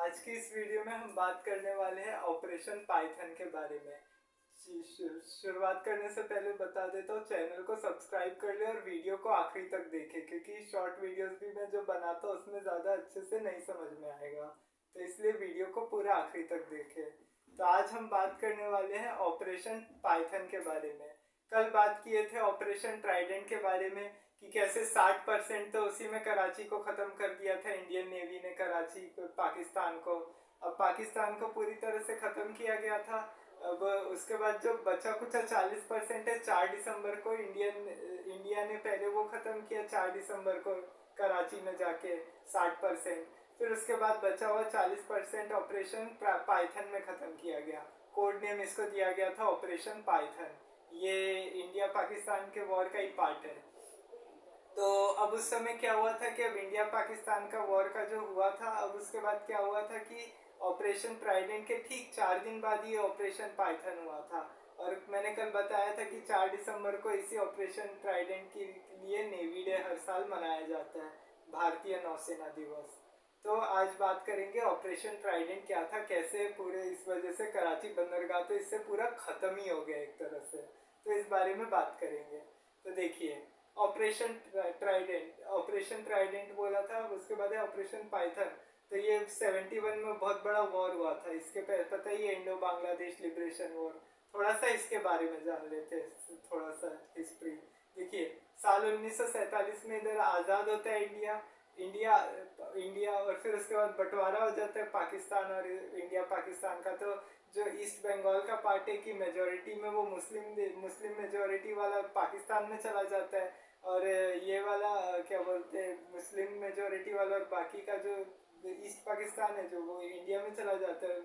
आज की इस वीडियो में हम बात करने वाले हैं ऑपरेशन पाइथन के बारे में। शुरुआत करने से पहले बता देता हूँ, चैनल को सब्सक्राइब कर ले और वीडियो को आखिरी तक देखें, क्योंकि शॉर्ट वीडियोस भी मैं जो बनाता हूँ उसमें ज़्यादा अच्छे से नहीं समझ में आएगा, तो इसलिए वीडियो को पूरा आखिरी तक देखें। तो आज हम बात करने वाले हैं ऑपरेशन पाइथन के बारे में। कल बात किए थे ऑपरेशन ट्राइडेंट के बारे में कि कैसे 60% तो उसी में कराची को ख़त्म कर दिया था इंडियन नेवी ने, कराची को, पाकिस्तान को। अब पाकिस्तान को पूरी तरह से ख़त्म किया गया था। अब उसके बाद जो बचा कुछ 40% है, 4 दिसंबर को इंडिया ने पहले वो ख़त्म किया, 4 दिसंबर को कराची में जाके 60%। फिर उसके बाद बचा हुआ 40% ऑपरेशन पाइथन में ख़त्म किया गया। कोड नेम इसको दिया गया था ऑपरेशन पाइथन। ये इंडिया पाकिस्तान के वॉर का ही पार्ट है। तो अब उस समय क्या हुआ था कि अब इंडिया पाकिस्तान का वॉर का जो हुआ था, अब उसके बाद क्या हुआ था कि ऑपरेशन ट्राइडेंट के ठीक 4 दिन बाद ये ऑपरेशन पाइथन हुआ था। और मैंने कल बताया था कि 4 दिसंबर को इसी ऑपरेशन ट्राइडेंट के लिए नेवी डे हर साल मनाया जाता है, भारतीय नौसेना दिवस। तो आज बात करेंगे ऑपरेशन ट्राइडेंट क्या था, कैसे पूरे इस वजह से कराची बंदरगाह तो इससे पूरा ख़त्म ही हो गया एक तरह से। तो इस बारे में बात करेंगे। तो देखिए, ऑपरेशन ट्राइडेंट बोला था, उसके बाद है ऑपरेशन पाइथन। तो ये 71 में बहुत बड़ा वॉर हुआ था। इसके पता ही है, इंडो बांग्लादेश लिबरेशन वॉर। थोड़ा सा इसके बारे में जान लेते हैं, थोड़ा सा हिस्ट्री। देखिए, साल 1947 में इधर आज़ाद होता है इंडिया इंडिया इंडिया और फिर उसके बाद बंटवारा हो जाता है पाकिस्तान और इंडिया पाकिस्तान का। तो जो ईस्ट बंगाल का पार्ट है की मेजोरिटी में वो मुस्लिम मेजोरिटी वाला पाकिस्तान में चला जाता है, और ये वाला क्या बोलते हैं, मुस्लिम मेजोरिटी वाला और बाकी का जो ईस्ट पाकिस्तान है जो वो इंडिया में चला जाता है,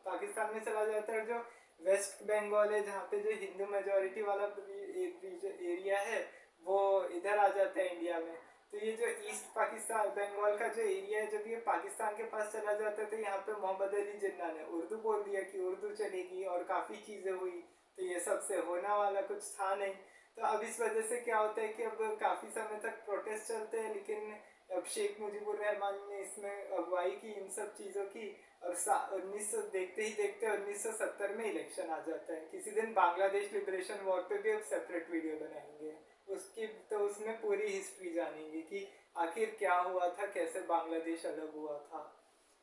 पाकिस्तान में चला जाता है। जो वेस्ट बंगाल है जहाँ पे जो हिंदू मेजोरिटी वाला एरिया है वो इधर आ जाता है इंडिया में। तो ये जो ईस्ट पाकिस्तान बंगाल का जो एरिया है, जब ये पाकिस्तान के पास चला जाता है तो यहाँ पे मोहम्मद अली जिन्ना ने उर्दू बोल दिया कि उर्दू चलेगी, और काफ़ी चीज़ें हुई। तो ये सबसे होने वाला कुछ था नहीं। तो अब इस वजह से क्या होता है कि अब काफ़ी समय तक प्रोटेस्ट चलते हैं, लेकिन अब शेख मुजीबुर रहमान ने इसमें अगुवाई की इन सब चीज़ों की। और 1900 देखते ही देखते 1970 में इलेक्शन आ जाता है। किसी दिन बांग्लादेश लिबरेशन वॉर पे भी अब सेपरेट वीडियो बनाएंगे, उसकी तो उसमें पूरी हिस्ट्री जानेंगे कि आखिर क्या हुआ था, कैसे बांग्लादेश अलग हुआ था।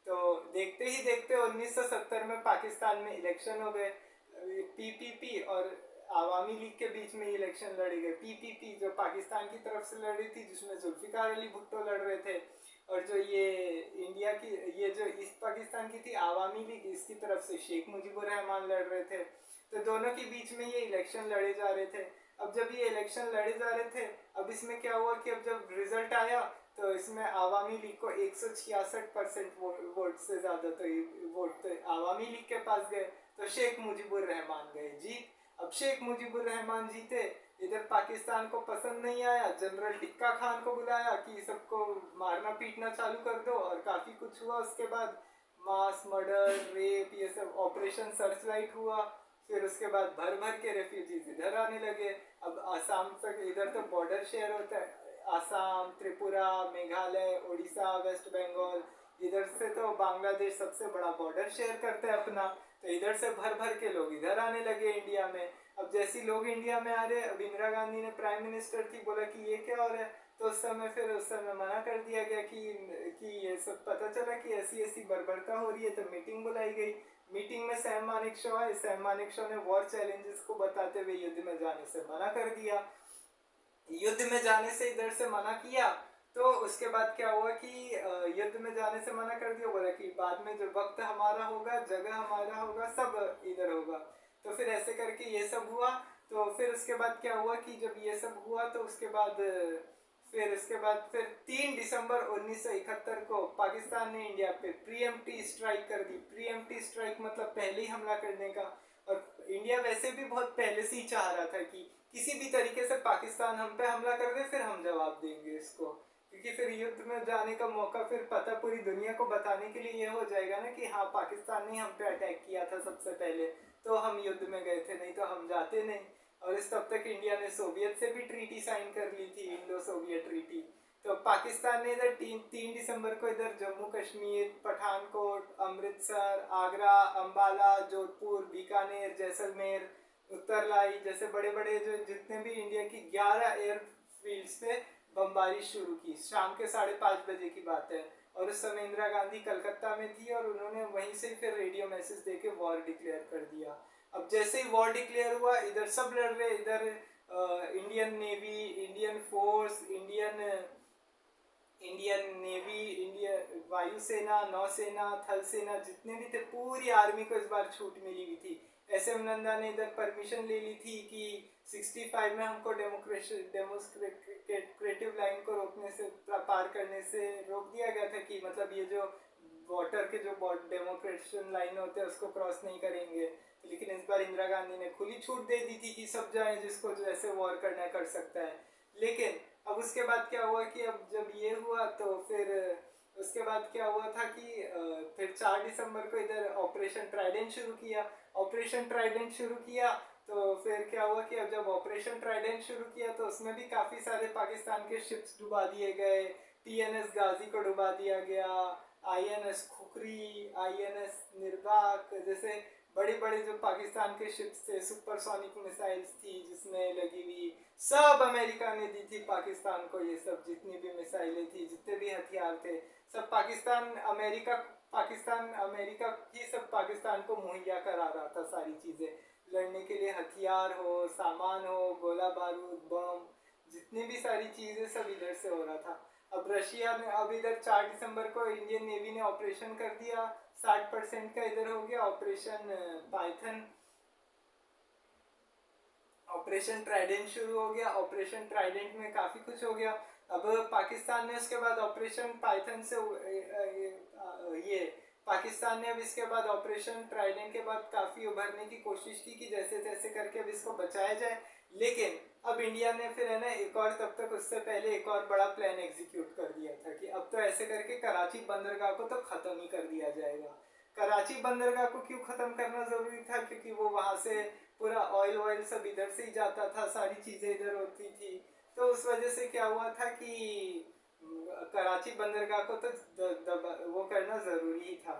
तो देखते ही देखते 1970 में पाकिस्तान में इलेक्शन हो गए। पीपीपी और आवामी लीग के बीच में इलेक्शन लड़े गए। पीपीपी जो पाकिस्तान की तरफ से लड़ी थी, जिसमें जुल्फिकार अली भुट्टो लड़ रहे थे, और जो ये इंडिया की, ये जो ईस्ट पाकिस्तान की थी आवामी लीग, इसकी तरफ से शेख मुजीबुर रहमान लड़ रहे थे। तो दोनों के बीच में ये इलेक्शन लड़े जा रहे थे। अब जब ये इलेक्शन लड़े जा रहे थे, अब इसमें क्या हुआ कि अब जब रिजल्ट आया तो इसमें आवामी लीग को 166% वोट से ज़्यादा तो वोट तो आवामी लीग के पास गए। तो शेख मुजीबुर रहमान गए जीत। अब शेख मुजीबुर रहमान जीते, इधर पाकिस्तान को पसंद नहीं आया, जनरल टिक्का खान को बुलाया कि सबको मारना पीटना चालू कर दो, और काफ़ी कुछ हुआ उसके बाद। मास मर्डर, रेप, ये सब ऑपरेशन सर्च लाइट हुआ। फिर उसके बाद भर भर के रेफ्यूजीज इधर आने लगे। अब आसाम तक, इधर तो बॉर्डर शेयर होता है, आसाम, त्रिपुरा, मेघालय, उड़ीसा, वेस्ट बंगाल, इधर से तो बांग्लादेश सबसे बड़ा बॉर्डर शेयर करता है अपना। तो इधर से भर भर के लोग इधर आने लगे इंडिया में। अब जैसे लोग इंडिया में आ रहे, अब इंदिरा गांधी ने प्राइम मिनिस्टर थी, बोला कि ये क्या हो रहा है। तो उस समय मना कर दिया गया कि ये सब पता चला कि ऐसी ऐसी बर्बरता हो रही है। तो मीटिंग बुलाई गई। मीटिंग में सैम मानेकशॉ आए। सैम मानेकशॉ ने वॉर चैलेंजेस को बताते हुए युद्ध में जाने से मना कर दिया। युद्ध में जाने से इधर से मना किया। तो उसके बाद क्या हुआ कि युद्ध में जाने से मना कर दिया, बोला कि बाद में जो वक्त हमारा होगा, जगह हमारा होगा, सब इधर होगा। तो फिर ऐसे करके ये सब हुआ। तो फिर उसके बाद क्या हुआ कि जब ये सब हुआ तो उसके बाद फिर 3 दिसंबर 1971 को पाकिस्तान ने इंडिया पे प्रीएम्प्टी स्ट्राइक कर दी। प्रीएम्प्टी स्ट्राइक मतलब पहले ही हमला करने का। और इंडिया वैसे भी बहुत पहले से ही चाह रहा था कि किसी भी तरीके से पाकिस्तान हम पे हमला कर दे, फिर हम जवाब देंगे इसको, क्योंकि फिर युद्ध में जाने का मौका फिर पता पूरी दुनिया को बताने के लिए ये हो जाएगा ना कि हाँ, पाकिस्तान ने हम पे अटैक किया था सबसे पहले, तो हम युद्ध में गए थे, नहीं तो हम जाते नहीं। और इस तब तक इंडिया ने सोवियत से भी ट्रीटी साइन कर ली थी, इंडो सोवियत ट्रीटी। तो पाकिस्तान ने इधर 3 दिसंबर को इधर जम्मू कश्मीर, पठानकोट, अमृतसर, आगरा, अम्बाला, जोधपुर, बीकानेर, जैसलमेर, उत्तरलाई जैसे बड़े बड़े जो जितने भी इंडिया की 11 एयरफील्ड्स पे बमबारी शुरू की। शाम के 5:30 बजे की बात है, और उस समय इंदिरा गांधी कलकत्ता में थी और उन्होंने वहीं से फिर रेडियो मैसेज देके वॉर डिक्लेयर कर दिया। अब जैसे ही वॉर डिक्लेयर हुआ, इधर सब लड़ रहे, इधर Indian navy, Indian force, India वायुसेना, नौसेना, थल सेना जितने भी थे, पूरी आर्मी को इस बार छूट मिली हुई थी। एसएम नंदा ने इधर परमिशन ले ली थी कि 65 में हमको डेमोक्रेटिव लाइन को रोकने से, पार करने से रोक दिया गया था कि मतलब ये जो वाटर के जो डेमोक्रेशन लाइन होते हैं उसको क्रॉस नहीं करेंगे। लेकिन इस बार इंदिरा गांधी ने खुली छूट दे दी थी कि सब जाए, जिसको जैसे वॉर करना कर सकता है। लेकिन अब उसके बाद क्या हुआ कि अब जब ये हुआ तो फिर उसके बाद क्या हुआ था कि फिर 4 दिसंबर को इधर ऑपरेशन ट्राइडेंट शुरू किया। ऑपरेशन ट्राइडेंट शुरू किया तो फिर क्या हुआ कि अब जब ऑपरेशन ट्राइडेंट शुरू किया तो उसमें भी काफ़ी सारे पाकिस्तान के शिप्स डुबा दिए गए। टीएनएस गाजी को डुबा दिया गया, आईएनएस खुखरी, आईएनएस निर्बाक जैसे बड़े बड़े जो पाकिस्तान के शिप्स थे, सुपरसोनिक मिसाइल्स थी जिसमें लगी हुई, सब अमेरिका ने दी थी पाकिस्तान को। ये सब जितनी भी मिसाइलें थी, जितने भी हथियार थे, सब पाकिस्तान अमेरिका ही सब पाकिस्तान को मुहैया करा रहा था। सारी चीज़ें लड़ने के लिए, हथियार हो, सामान हो, गोला बारूद, बम, जितनी भी सारी चीज़ें सब इधर से हो रहा था। अब रशिया ने अब इधर 4 दिसंबर को इंडियन नेवी ने ऑपरेशन कर दिया, 60% का इधर हो गया ऑपरेशन पाइथन। ऑपरेशन ट्राइडेंट शुरू हो गया। ऑपरेशन ट्राइडेंट में काफ़ी कुछ हो गया। अब पाकिस्तान ने उसके बाद ऑपरेशन पाइथन से ये पाकिस्तान ने अब इसके बाद ऑपरेशन ट्राइडेंट के बाद काफ़ी उभरने की कोशिश की कि जैसे तैसे करके अब इसको बचाया जाए। लेकिन अब इंडिया ने फिर है ना एक और, तब तक उससे पहले एक और बड़ा प्लान एग्जीक्यूट कर दिया था कि अब तो ऐसे करके कराची बंदरगाह को तो ख़त्म ही कर दिया जाएगा। कराची बंदरगाह को क्यों ख़त्म करना ज़रूरी था? क्योंकि वो वहाँ से पूरा ऑयल सब इधर से ही जाता था, सारी चीज़ें इधर होती थी। तो उस वजह से क्या हुआ था कि कराची बंदरगाह को तो वो करना ज़रूरी ही था।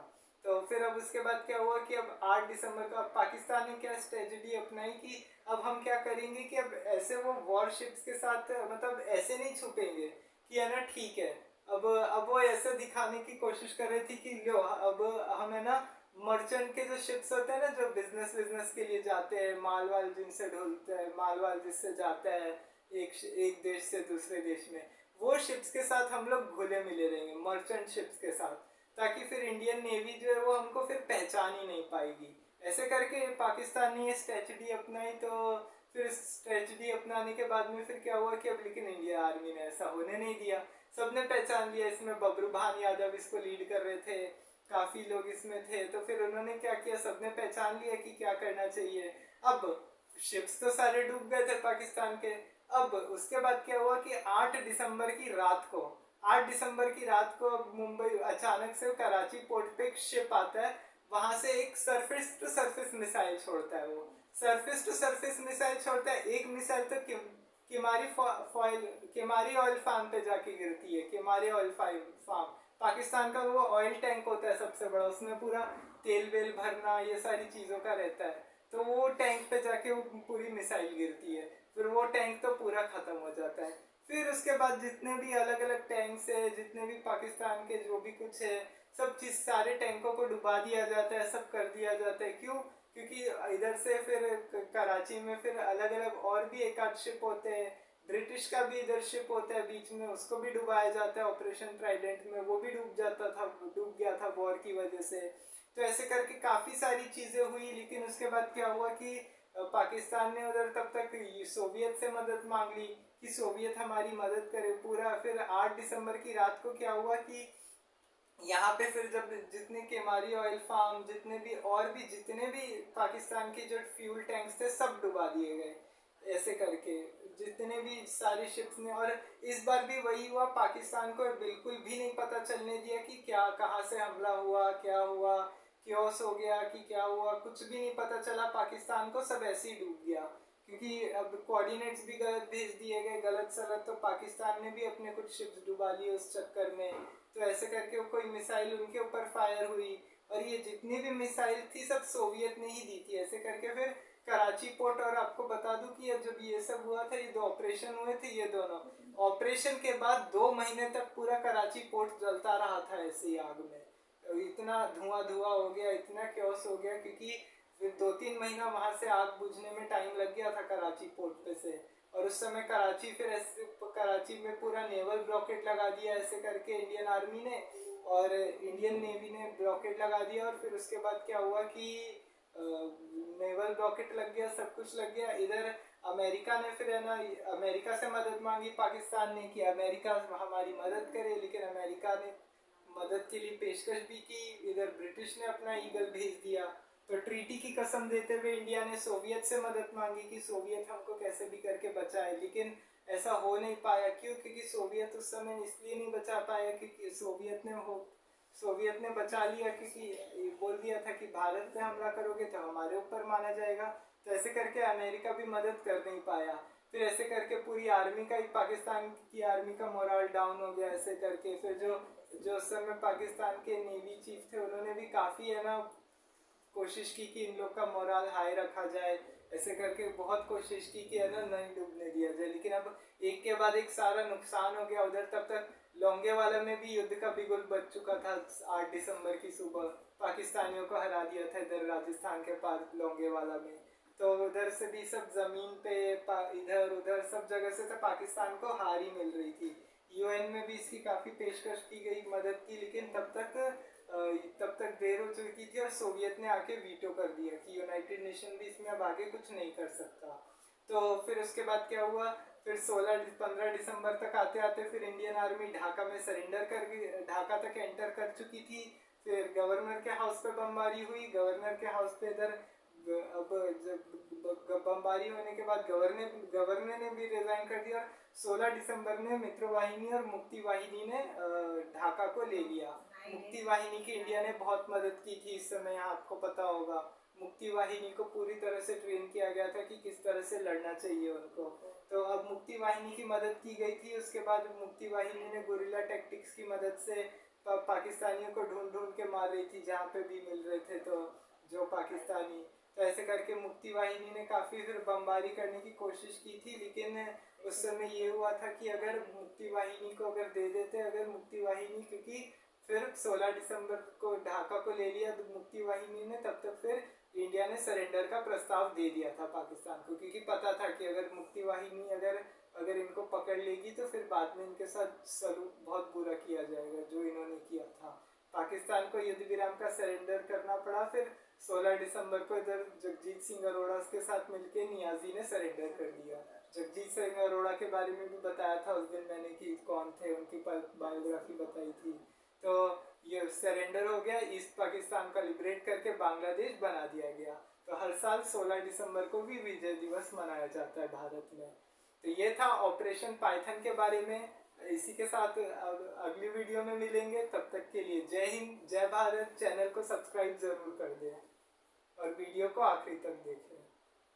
तो फिर अब उसके बाद क्या हुआ कि अब 8 दिसंबर का पाकिस्तान ने क्या स्ट्रेटजी अपनाई कि अब हम क्या करेंगे कि अब ऐसे वो वॉरशिप्स के साथ मतलब ऐसे नहीं छुपेंगे कि है ना, ठीक है। अब वो ऐसे दिखाने की कोशिश कर रही थी कि लो अब हम है ना मर्चेंट के जो शिप्स होते हैं ना, जो बिजनेस के लिए जाते हैं, माल वाल जिनसे ढुलते हैं, माल वाल जिससे जाता है एक देश से दूसरे देश में, वो शिप्स के साथ हम लोग घुले मिले रहेंगे, मर्चेंट शिप्स के साथ, ताकि फिर इंडियन नेवी जो है वो हमको फिर पहचान ही नहीं पाएगी। ऐसे करके पाकिस्तान ने ये स्ट्रेटजी अपनाई। तो फिर स्ट्रेटजी अपनाने के बाद में फिर क्या हुआ कि अब लेकिन इंडिया आर्मी ने ऐसा होने नहीं दिया। सबने पहचान लिया, इसमें बब्रुभान यादव इसको लीड कर रहे थे, काफ़ी लोग इसमें थे। तो फिर उन्होंने क्या किया, सबने पहचान लिया कि क्या करना चाहिए। अब शिप्स तो सारे डूब गए थे पाकिस्तान के। अब उसके बाद क्या हुआ कि 8 दिसंबर की रात को 8 दिसंबर की रात को मुंबई अचानक से कराची पोर्ट पे एक शिप आता है। वहां से एक सरफेस टू सरफेस मिसाइल छोड़ता है। वो सरफेस टू सरफेस मिसाइल छोड़ता है। एक मिसाइल तो किमारी ऑयल फार्म पे जाके गिरती है। किमारी ऑयल फार्म पाकिस्तान का वो ऑयल टैंक होता है सबसे बड़ा, उसमें पूरा तेल वेल भरना ये सारी चीज़ों का रहता है। तो वो टैंक पे जाके वो पूरी मिसाइल गिरती है। फिर वो टैंक तो पूरा ख़त्म हो जाता है। फिर उसके बाद जितने भी अलग अलग टैंक्स है, जितने भी पाकिस्तान के जो भी कुछ है, सब चीज़ सारे टैंकों को डुबा दिया जाता है, सब कर दिया जाता है। क्यों? क्योंकि इधर से फिर कराची में फिर अलग अलग और भी एक आध शिप होते हैं। ब्रिटिश का भी इधर शिप होता है बीच में, उसको भी डुबाया जाता है ऑपरेशन ट्राइडेंट में, वो भी डूब गया था वॉर की वजह से। तो ऐसे करके काफ़ी सारी चीज़ें हुई। लेकिन उसके बाद क्या हुआ कि पाकिस्तान ने उधर तब तक सोवियत से मदद मांग ली कि सोवियत हमारी मदद करे पूरा। फिर 8 दिसंबर की रात को क्या हुआ कि यहाँ पे फिर जब जितने केमारी ऑयल फार्म, जितने भी पाकिस्तान के जो फ्यूल टैंक्स थे सब डुबा दिए गए। ऐसे करके जितने भी सारी शिप्स ने, और इस बार भी वही हुआ, पाकिस्तान को बिल्कुल भी नहीं पता चलने दिया कि क्या कहाँ से हमला हुआ, क्या हुआ, क्योस हो गया कि क्या हुआ, कुछ भी नहीं पता चला पाकिस्तान को। सब ऐसे ही डूब गया। क्योंकि अब कोऑर्डिनेट्स भी गलत भेज दिए गए, गलत सलत, तो पाकिस्तान ने भी अपने कुछ शिप्स डुबा ली उस चक्कर में। तो ऐसे करके कोई मिसाइल उनके ऊपर फायर हुई, और ये जितनी भी मिसाइल थी सब सोवियत ने ही दी थी। ऐसे करके फिर कराची पोर्ट, और आपको बता दूं कि जब ये सब हुआ था, ये 2 ऑपरेशन हुए थे, ये दोनों ऑपरेशन के बाद 2 महीने तक पूरा कराची पोर्ट जलता रहा था ऐसी आग में। तो इतना धुआं धुआं हो गया, इतना क्योस हो गया, क्योंकि फिर 2-3 महीना वहां से आग बुझने में टाइम लग गया था कराची पोर्ट पे से। और उस समय कराची, फिर ऐसे कराची में पूरा नेवल ब्लॉकेट लगा दिया ऐसे करके इंडियन आर्मी ने, और इंडियन नेवी ने ब्लॉकेट लगा दिया। और फिर उसके बाद क्या हुआ कि नेवल ब्लॉकेट लग गया, सब कुछ लग गया। इधर अमेरिका ने फिर है ना, अमेरिका से मदद मांगी पाकिस्तान ने कि अमेरिका हमारी मदद करे, लेकिन अमेरिका ने मदद के लिए पेशकश भी की। इधर ब्रिटिश ने अपना ईगल भेज दिया। तो ट्रीटी की कसम देते हुए इंडिया ने सोवियत से मदद मांगी कि सोवियत हमको कैसे भी करके बचाए, लेकिन ऐसा हो नहीं पाया। क्यों? क्योंकि सोवियत उस समय इसलिए नहीं बचा पाया क्योंकि सोवियत ने बचा लिया, क्योंकि बोल दिया था कि भारत पे हमला करोगे तो हमारे ऊपर माना जाएगा। तो ऐसे करके अमेरिका भी मदद कर नहीं पाया। फिर ऐसे करके पूरी आर्मी का, पाकिस्तान की आर्मी का मोरल डाउन हो गया ऐसे करके। फिर जो उस समय पाकिस्तान के नेवी चीफ थे, उन्होंने भी काफ़ी है ना कोशिश की कि इन लोग का मोरल हाई रखा जाए, ऐसे करके बहुत कोशिश की कि है ना नहीं डूबने दिया जाए। लेकिन अब एक के बाद एक सारा नुकसान हो गया उधर। तब तक लोंगेवाला में भी युद्ध का बिगुल बज चुका था। 8 दिसंबर की सुबह पाकिस्तानियों को हरा दिया था इधर राजस्थान के पास लोंगेवाला में। तो उधर से भी सब जमीन पे इधर उधर सब जगह से तो पाकिस्तान को हार ही मिल रही थी। यूएन में भी इसकी काफ़ी पेशकश की गई मदद की, लेकिन तब तक देर हो चुकी थी और सोवियत ने आके वीटो कर दिया कि यूनाइटेड नेशन भी इसमें अब आगे कुछ नहीं कर सकता। तो फिर उसके बाद क्या हुआ, फिर 15 दिसंबर तक आते आते फिर इंडियन आर्मी ढाका में सरेंडर कर गई, ढाका तक एंटर कर चुकी थी। फिर गवर्नर के हाउस पे बमबारी हुई। गवर्नर के हाउस पे इधर अब जब बमबारी होने के बाद गवर्नर ने भी रिजाइन कर दिया। 16 दिसंबर ने मित्रवाहिनी और मुक्ति वाहिनी ने ढाका को ले लिया। मुक्ति वाहिनी की इंडिया ने बहुत मदद की थी इस समय, आपको पता होगा। मुक्ति वाहिनी को पूरी तरह से ट्रेन किया गया था कि किस तरह से लड़ना चाहिए उनको। तो अब मुक्ति वाहिनी की मदद की गई थी। उसके बाद मुक्ति वाहिनी ने गुरिल्ला टैक्टिक्स की मदद से पाकिस्तानियों को ढूंढ ढूंढ के मार रही थी जहाँ पे भी मिल रहे थे तो जो पाकिस्तानी। तो ऐसे करके मुक्ति वाहिनी ने काफ़ी फिर बमबारी करने की कोशिश की थी, लेकिन उस समय ये हुआ था कि अगर मुक्ति वाहिनी को अगर दे देते, अगर मुक्ति वाहिनी, क्योंकि फिर 16 दिसंबर को ढाका को ले लिया तो मुक्ति वाहिनी ने, तब तक फिर इंडिया ने सरेंडर का प्रस्ताव दे दिया था पाकिस्तान को, क्योंकि पता था कि अगर मुक्ति वाहिनी अगर इनको पकड़ लेगी तो फिर बाद में इनके साथ सलूट बहुत बुरा किया जाएगा जो इन्होंने किया था। पाकिस्तान को युद्ध विराम का सरेंडर करना पड़ा। फिर 16 दिसंबर को इधर जगजीत सिंह अरोड़ा के साथ मिलकर नियाजी ने सरेंडर कर दिया। जगजीत सिंह अरोड़ा के बारे में भी बताया था उस दिन मैंने कि कौन थे, उनकी बायोग्राफी बताई थी। तो ये सरेंडर हो गया, ईस्ट पाकिस्तान का लिबरेट करके बांग्लादेश बना दिया गया। तो हर साल 16 दिसंबर को भी विजय दिवस मनाया जाता है भारत में। तो ये था ऑपरेशन पाइथन के बारे में। इसी के साथ अगली वीडियो में मिलेंगे, तब तक के लिए जय हिंद, जय भारत। चैनल को सब्सक्राइब जरूर कर दें और वीडियो को आखिरी तक देखें।